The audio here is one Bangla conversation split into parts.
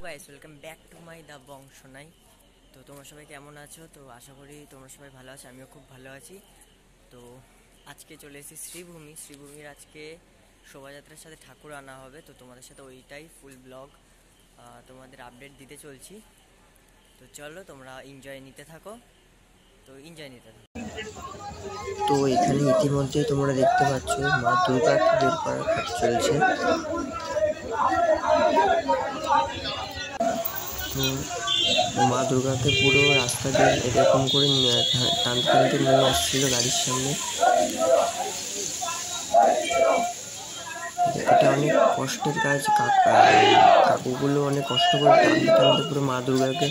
Guys, welcome back to my the বংশনাই। তো তোমরা সবাই কেমন আছো? তো আশা করি তোমরা সবাই ভালো আছো, আমিও খুব ভালো আছি। তো আজকে চলে এসেছি শ্রীভূমির আজকে শোভাযাত্রার সাথে ঠাকুর আনা হবে। তো তোমাদের সাথে ওইটাই ফুল ব্লগ তোমাদের আপডেট দিতে চলছি। তো চলো তোমরা এনজয় নিতে থাকো। তো এখানে ইতিমধ্যে তোমরা দেখতে পাচ্ছ মা দুর্গাকে বের করার কাজ চলছে। তো মা দুর্গাকে পুরো রাস্তা দিয়ে এরকম করে টানতে নিয়ে আসছিল গাড়ির সামনে। এটা অনেক কষ্টের কাজ, কাকুগুলো অনেক কষ্ট করে টানতে পুরো মা দুর্গাকে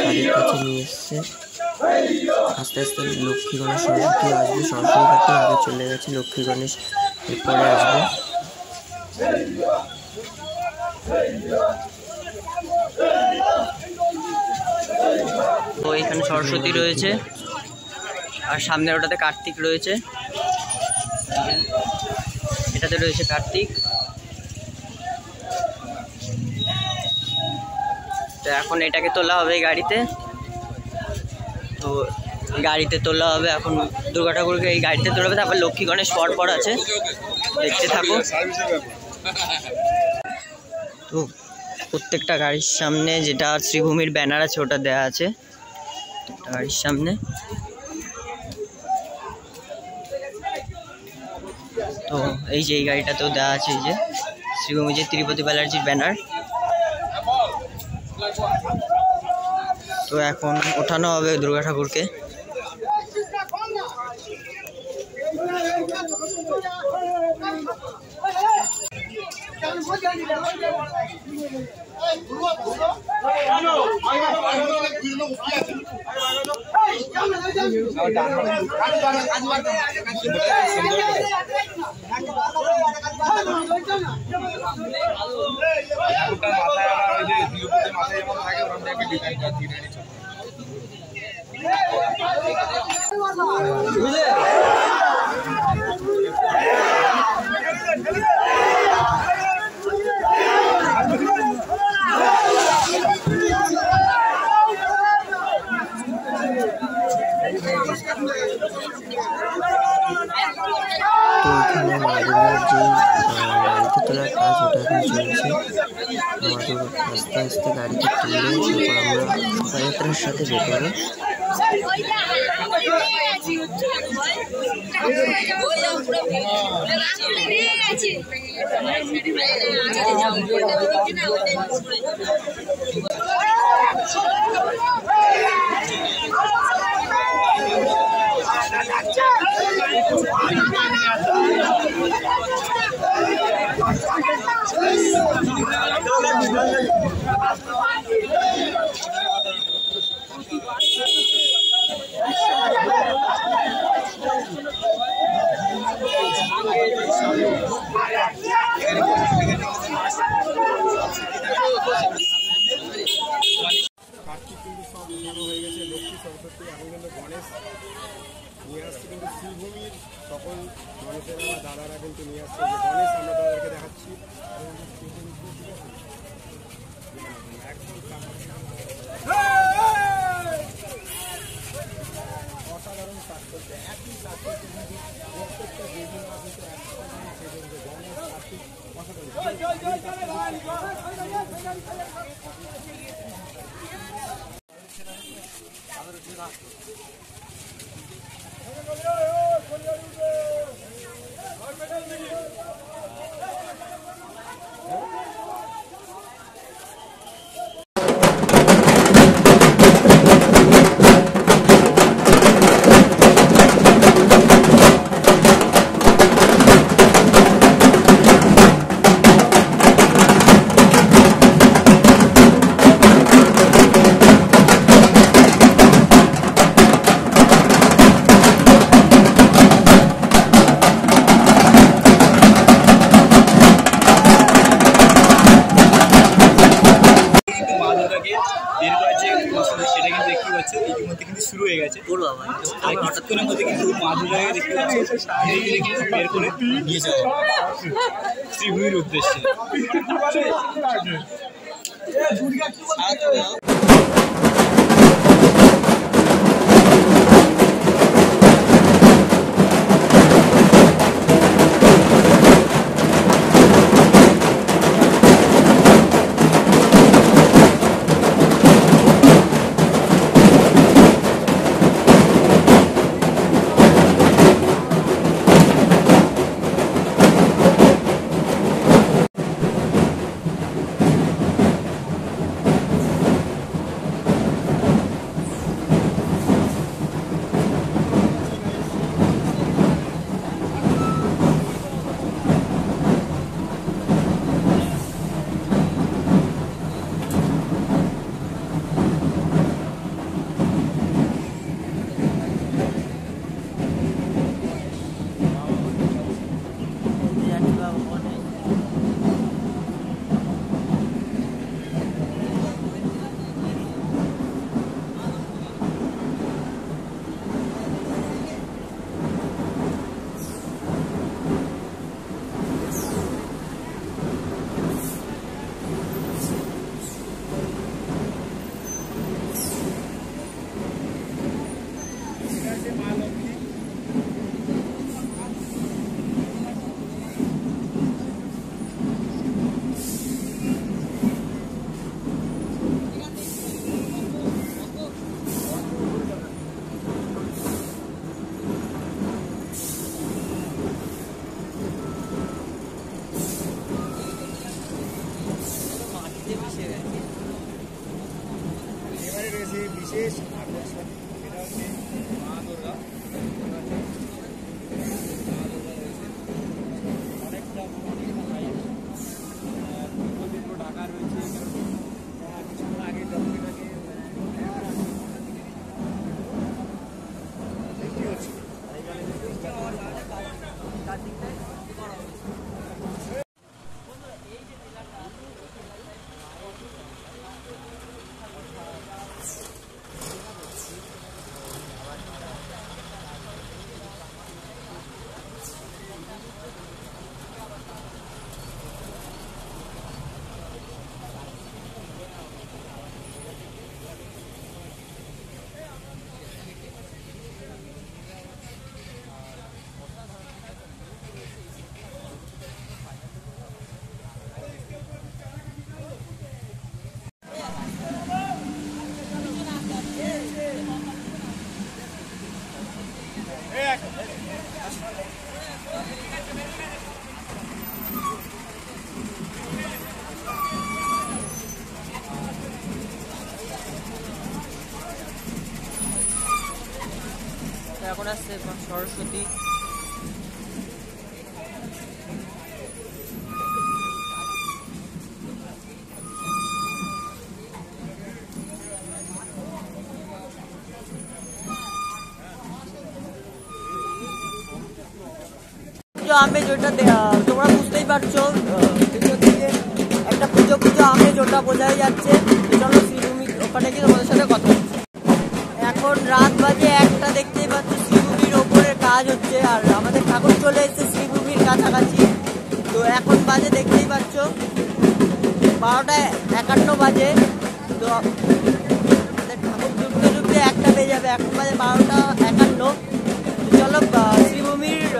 গাড়ির কাছে নিয়ে এসছে। আস্তে আস্তে লক্ষ্মী গণেশ সরস্বতী আসবে, সরস্বতী কার্তিক আগে চলে গেছে, লক্ষ্মী গণেশ এরপরে আসবে। তো এখানে সরস্বতী রয়েছে আর সামনে ওটাতে কার্তিক রয়েছে, এটাতে রয়েছে কার্তিক। তো এখন এটাকে তোলা হবে গাড়িতে, তো গাড়িতে তোলা হবে এখন দুর্গা ঠাকুরকে এই গাড়িতে তোলা হবে, তারপর লক্ষ্মী গণেশ পর আছে, দেখতে থাকো। তো প্রত্যেকটা গাড়ির সামনে যেটা শ্রীভূমির ব্যানার আছে ওটা দেয়া আছে গাড়ির সামনে। তো এই যে এই গাড়িটাতেও দেওয়া আছে, এই যে শ্রীভূমি যে তিরুপতি ব্যানার্জির ব্যানার। তো এখন ওঠানো হবে দুর্গা ঠাকুরকে। তো এখানে মা দুর্গার যে গাড়িতে তোলার কাজ ওটা এখন চলছে। মা দুর্গা আস্তে আস্তে গাড়িতে তুলে তারপর আমরা শোভাযাত্রার সাথে বেরোবো। কার্তিক কিন্তু সব উঠানো হয়ে গেছে, লক্ষ্মী সরস্বতী এখন কিন্তু গণেশ নিয়ে আসছে, কিন্তু শ্রীভূমির সকল মানুষেরা বা দাদারা কিন্তু নিয়ে আসছে যে গণেশ আমরা তাদেরকে দেখাচ্ছি। অসাধারণ কাজ করছে, একই কাজে কিন্তু প্রত্যেকটা দেবী মা কিন্তু একসাথে সেজন্য গণেশ কার্তিক সেটা কিন্তু দেখতে পাচ্ছেন ইতিমধ্যে কিন্তু শুরু হয়ে গেছে। কিছুক্ষণের মধ্যে কিন্তু মা দুর্গাকে দেখতে পাচ্ছি কিন্তু বের করে নিয়ে যাওয়া শ্রীভূমির উদ্দেশ্যে। এবারে রয়েছে বিশেষ আকর্ষণ, এটা হচ্ছে মা দুর্গা। অনেকটা ঢাকা রয়েছে, কিছুক্ষণ আগে দক্ষিণাকে বৃষ্টি হচ্ছে। এখন আসছে সরস্বতী। আমেজ ওটা তোমরা বুঝতেই পারছো, একটা পুজো পুজো আমেজ ওটা বোঝাই যাচ্ছে। চলো শ্রীভূমি ওখানে গিয়ে তোমাদের সাথে কথা হচ্ছে। এখন রাত বাজে 1টা, দেখতেই পাচ্ছ শ্রীভূমির ওপরে কাজ হচ্ছে আর আমাদের ঠাকুর চলে এসেছে শ্রীভূমির কাছাকাছি। তো এখন বাজে দেখতেই পাচ্ছ 12:51 বাজে। তো আমাদের ঠাকুর ঢুকতে ঢুকতে 1টা বেজে যাবে, এখন বাজে 12:51। চলো শ্রীভূমির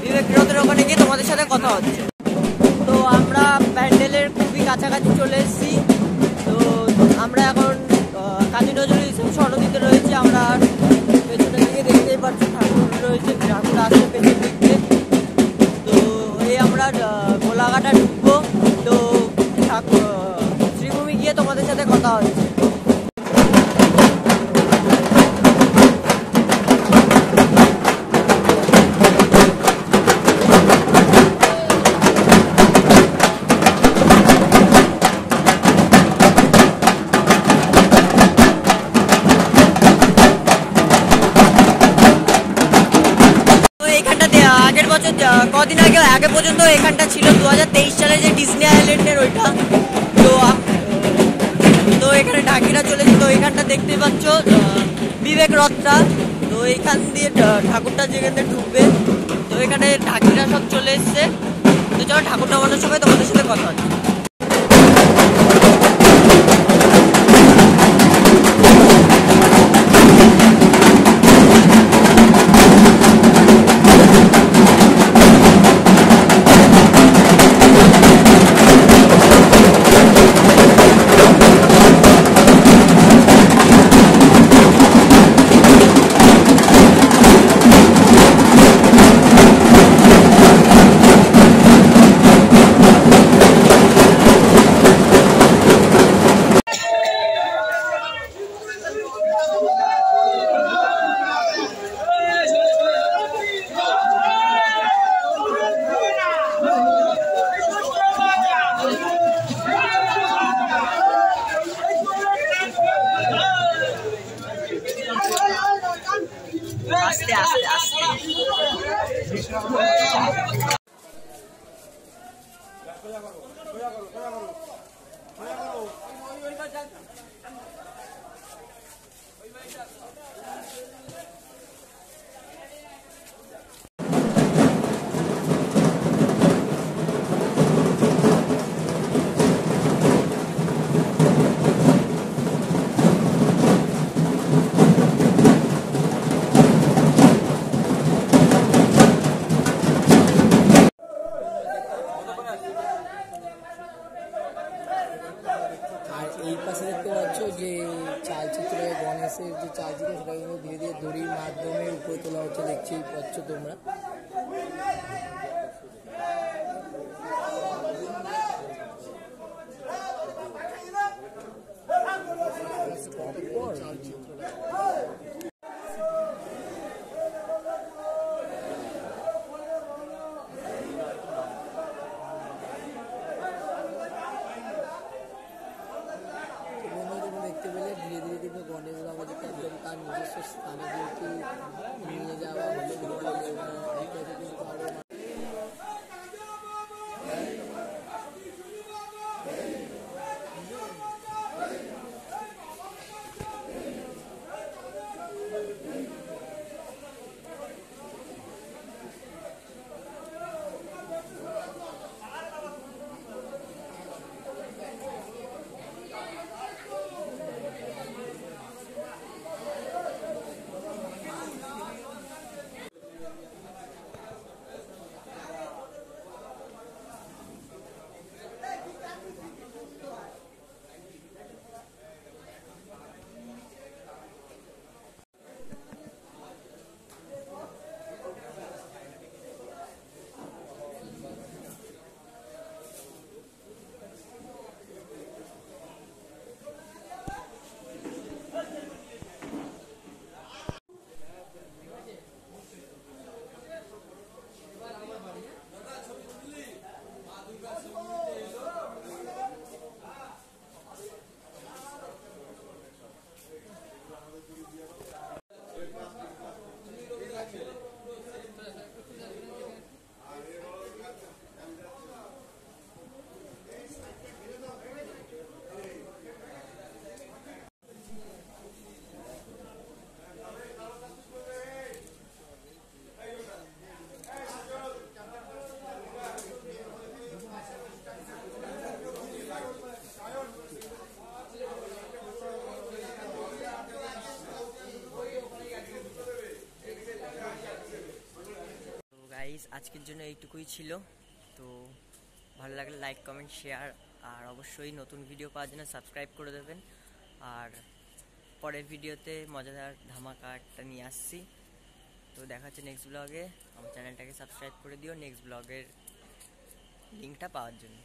বিবেক রথের ওখানে গিয়ে তোমাদের সাথে কথা হচ্ছে। তো আমরা প্যান্ডেলের খুবই কাছাকাছি চলে এসেছি। তো আমরা এখন কাজী নজরুল ইসলাম সরণিতে রয়েছে। আমরা পেছনের দিকে দেখতেই পাচ্ছি ঠাকুর রয়েছে, ঠাকুর আসছে পেছন দিক দিয়ে। তো এই আমরা গোলাঘাটা ঢুকবো। তো শ্রীভূমি গিয়ে তোমাদের সাথে কথা হচ্ছে। কদিন আগে পর্যন্ত এখানটা ছিল 2023 সালে যে ডিজনি আইল্যান্ডের ওইটা। তো এখানে ঢাকিরা চলেছে। তো এখানটা দেখতে পাচ্ছ বিবেক রথটা। তো এইখান দিয়ে ঠাকুরটা যেখান দিয়ে ঢুকবে। তো এখানে ঢাকিরা সব চলে এসছে। তো চলো ঠাকুরটা বানানোর সময় তোমাদের সাথে কথা হচ্ছে। আর এই পাশে দেখতে পাচ্ছ যে চালচিত্রে গণেশের যে চালচিত্র সেটা কিন্তু ধীরে ধীরে দড়ির মাধ্যমে উপরে তোলা হচ্ছে, দেখছেই পাচ্ছ তোমরা। দেখতে পেলে ধীরে ধীরে কিন্তু গণেশ বাবাজিকে একদম তার নিজস্ব স্থানে কিন্তু নিয়ে যাওয়া হলো। গাইস আজকের জন্য এইটুকুই ছিল। তো ভালো লাগলে লাইক কমেন্ট শেয়ার, আর অবশ্যই নতুন ভিডিও পাওয়ার জন্য সাবস্ক্রাইব করে দেবেন। আর পরের ভিডিওতে মজাদার ধামাকা একটা নিয়ে আসছি। তো দেখা হচ্ছে নেক্সট ব্লগে। আমার চ্যানেলটাকে সাবস্ক্রাইব করে দিও নেক্সট ব্লগের লিঙ্কটা পাওয়ার জন্য।